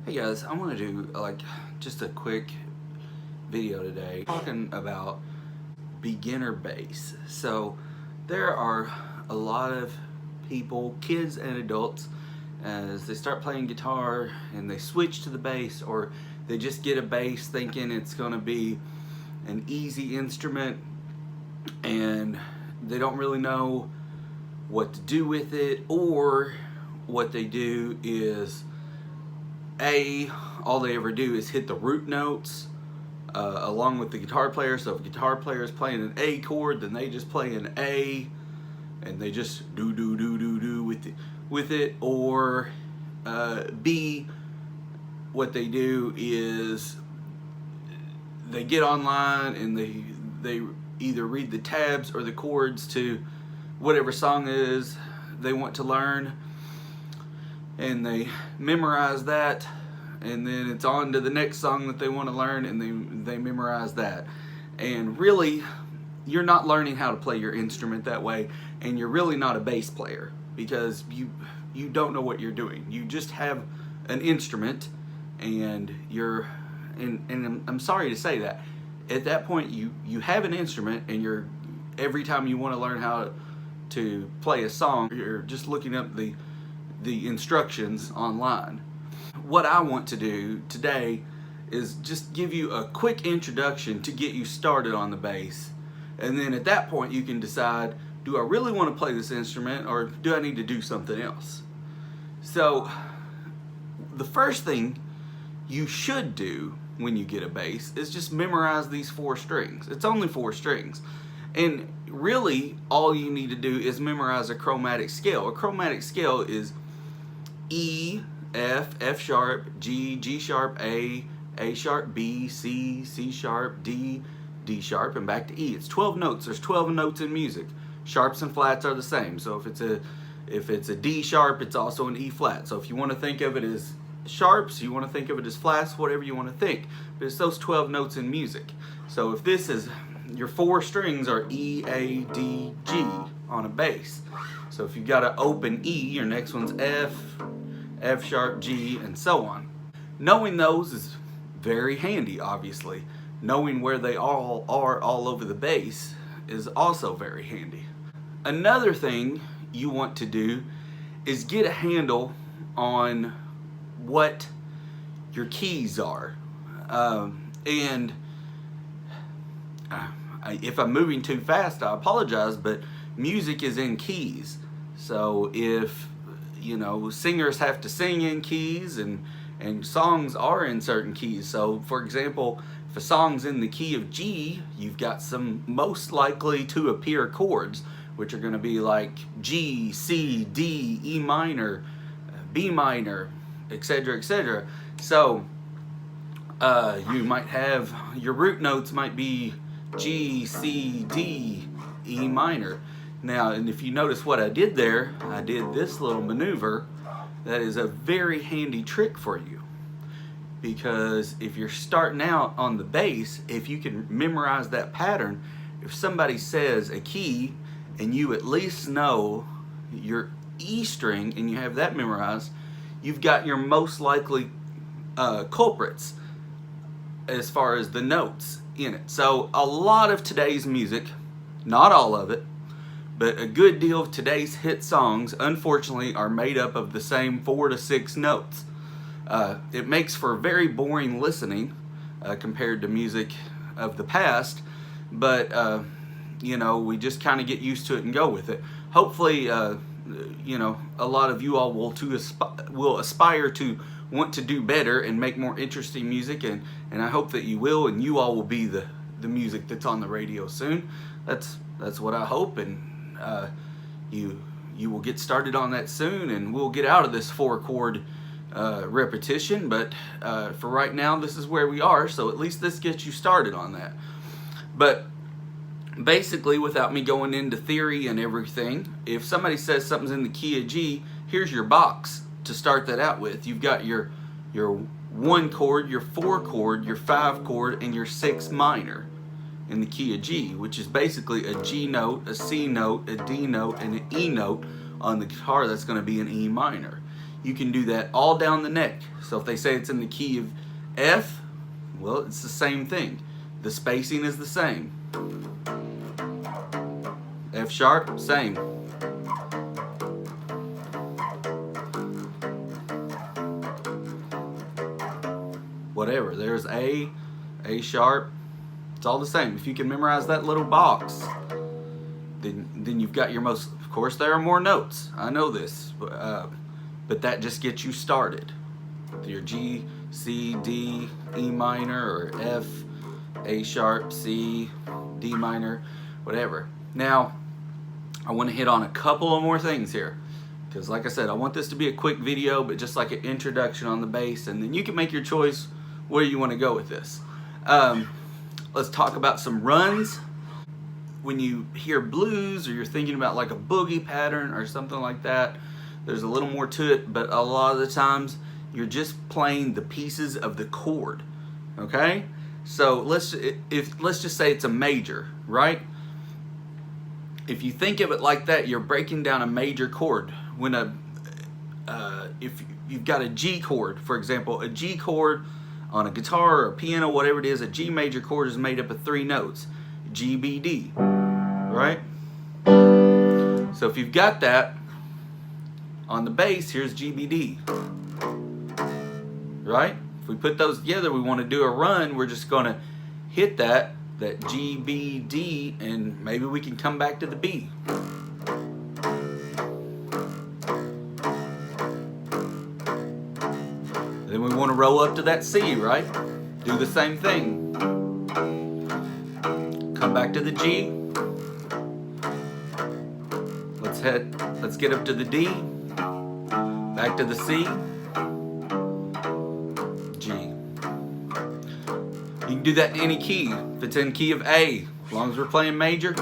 Hey guys, I want to do just a quick video today talking about beginner bass. So there are a lot of people, kids and adults, as they start playing guitar and they switch to the bass, or they just get a bass thinking it's going to be an easy instrument and they don't really know what to do with it, or what they do is all they ever do is hit the root notes along with the guitar player. So if a guitar player is playing an A chord, then they just play an A and they just do do do do do with it. Or B, what they do is they get online and they either read the tabs or the chords to whatever song it is they want to learn, and they memorize that, and then it's on to the next song that they want to learn, and they memorize that. And really, you're not learning how to play your instrument that way, and you're really not a bass player, because you don't know what you're doing. You just have an instrument, and I'm sorry to say that. At that point, you have an instrument, and every time you want to learn how to play a song, you're just looking up the instructions online. What I want to do today is just give you a quick introduction to get you started on the bass, and then at that point you can decide, do I really want to play this instrument, or do I need to do something else? So the first thing you should do when you get a bass is just memorize these 4 strings. It's only 4 strings. And really, all you need to do is memorize a chromatic scale. A chromatic scale is E, F, F sharp, G, G sharp, A sharp, B, C, C sharp, D, D sharp, and back to E. It's 12 notes. There's 12 notes in music. Sharps and flats are the same. So if it's a D sharp, it's also an E flat. So if you want to think of it as sharps, you want to think of it as flats, whatever you want to think. But it's those 12 notes in music. So if this is, your 4 strings are E, A, D, G on a bass. So if you've got an open E, your next one's F, F sharp, G, and so on. Knowing those is very handy, obviously. Knowing where they all are all over the bass is also very handy. Another thing you want to do is get a handle on what your keys are. If I'm moving too fast, I apologize, but music is in keys. So if, singers have to sing in keys, and songs are in certain keys. So for example, if a song's in the key of G, you've got some most likely to appear chords, which are going to be like G, C, D, E minor, B minor, etc., etc. So you might have, your root notes might be G, C, D, E minor. Now, and if you notice what I did there, I did this little maneuver. That is a very handy trick for you, because if you're starting out on the bass, if you can memorize that pattern, if somebody says a key and you at least know your E string and you have that memorized, you've got your most likely culprits as far as the notes in it. So a lot of today's music, not all of it, but a good deal of today's hit songs, unfortunately, are made up of the same 4 to 6 notes. It makes for very boring listening compared to music of the past, but we just kind of get used to it and go with it. Hopefully, a lot of you all will aspire to want to do better and make more interesting music, and I hope that you will, and you all will be the music that's on the radio soon. That's what I hope, and you will get started on that soon, and we'll get out of this 4-chord repetition. But for right now, this is where we are, so at least this gets you started on that. But basically, without me going into theory and everything, if somebody says something's in the key of G, here's your box to start that out with. You've got your 1 chord, your 4 chord, your 5 chord, and your 6 minor in the key of G, which is basically a G note, a C note, a D note, and an E note. On the guitar, that's going to be an E minor. you can do that all down the neck. So if they say it's in the key of F, well, it's the same thing. The spacing is the same. F sharp, same. Whatever, there's A sharp, it's all the same. If you can memorize that little box, then you've got your most, of course there are more notes, I know this, but that just gets you started. Your G, C, D, E minor, or F, A sharp, C, D minor, whatever. Now, I want to hit on a couple of more things here, because like I said, I want this to be a quick video, but just like an introduction on the bass, and then you can make your choice where you want to go with this. Let's talk about some runs. When you hear blues, or you're thinking about like a boogie pattern or something like that, there's a little more to it, but a lot of the times you're just playing the pieces of the chord, okay? So let's just say it's a major, right? If you think of it like that, you're breaking down a major chord. When if you've got a G chord, for example, a G chord on a guitar or a piano, whatever it is, a G major chord is made up of 3 notes, G, B, D, right? So if you've got that on the bass, here's G, B, D, right? If we put those together, we want to do a run, we're just going to hit that G, B, D, and maybe we can come back to the B. Then we want to roll up to that C, right? Do the same thing. Come back to the G. Let's get up to the D. Back to the C. G. You can do that in any key. If it's in key of A, as long as we're playing major.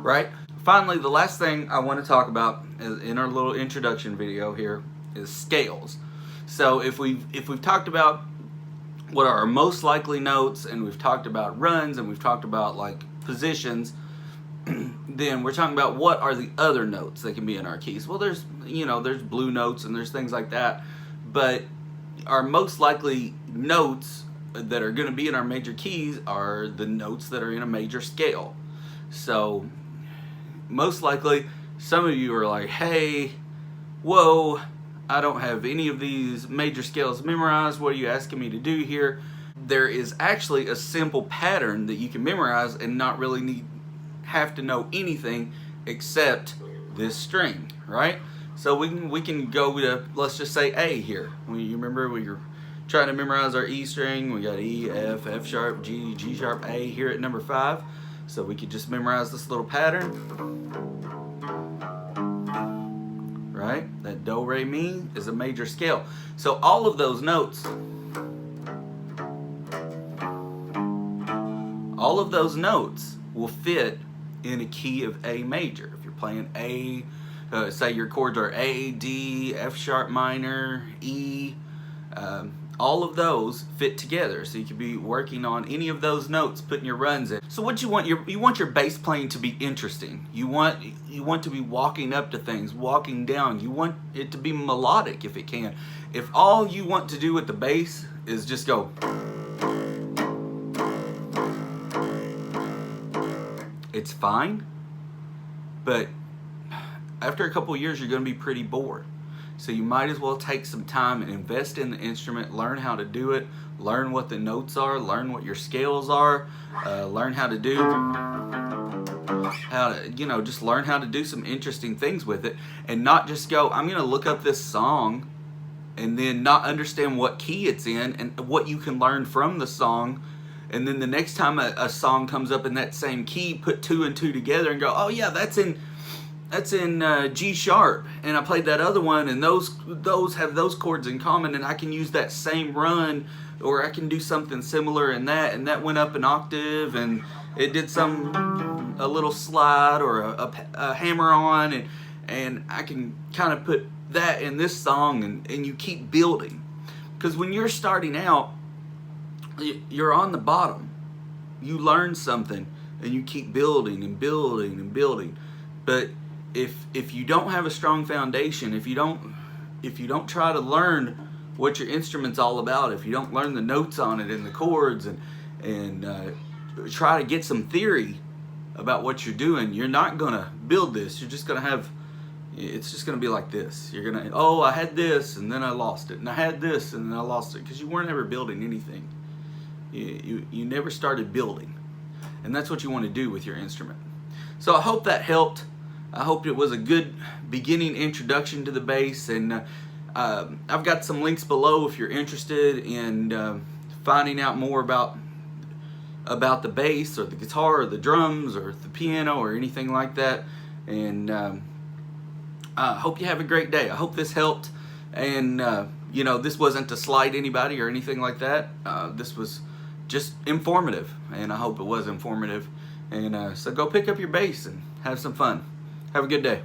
Right? Finally, the last thing I want to talk about in our little introduction video here is scales. So if we've talked about what are our most likely notes, and we've talked about runs, and we've talked about like positions, then we're talking about what are the other notes that can be in our keys. Well, there's blue notes and there's things like that, but our most likely notes that are going to be in our major keys are the notes that are in a major scale. So most likely, some of you are like, hey, whoa, I don't have any of these major scales memorized. What are you asking me to do here? There is actually a simple pattern that you can memorize and not really have to know anything except this string, right? So we can go to, let's just say A here. You remember we were trying to memorize our E string. We got E, F, F sharp, G, G sharp, A here at number 5. So we could just memorize this little pattern, right? That do, re, mi is a major scale. So all of those notes, will fit in a key of A major. If you're playing A, say your chords are A, D, F sharp minor, E, all of those fit together, so you could be working on any of those notes, putting your runs in. So what you want your bass playing to be interesting. You want to be walking up to things, walking down. You want it to be melodic if it can. If all you want to do with the bass is just go, it's fine, but after a couple of years you're going to be pretty bored. So you might as well take some time and invest in the instrument, learn how to do it, learn what the notes are, learn what your scales are, learn how to just learn how to do some interesting things with it, and not just go, I'm going to look up this song and then not understand what key it's in and what you can learn from the song. And then the next time a song comes up in that same key, put 2 and 2 together and go, oh yeah, that's in that's in G sharp, and I played that other one, and those have those chords in common, and I can use that same run, or I can do something similar in that, and that went up an octave, and it did a little slide or a hammer on, and I can kind of put that in this song, and you keep building. Because when you're starting out, you're on the bottom. You learn something, and you keep building and building and building. But if you don't have a strong foundation, if you don't try to learn what your instrument's all about, if you don't learn the notes on it and the chords, and try to get some theory about what you're doing, you're not gonna build this. You're just gonna have, it's just gonna be like this. You're gonna, oh, I had this and then I lost it, and I had this and then I lost it, because you weren't ever building anything. You never started building, and that's what you want to do with your instrument. So I hope that helped. I hope it was a good beginning introduction to the bass, and I've got some links below if you're interested in finding out more about the bass or the guitar or the drums or the piano or anything like that. And I hope you have a great day. I hope this helped, and you know, this wasn't to slight anybody or anything like that. This was just informative, and I hope it was informative. And so go pick up your bass and have some fun. Have a good day.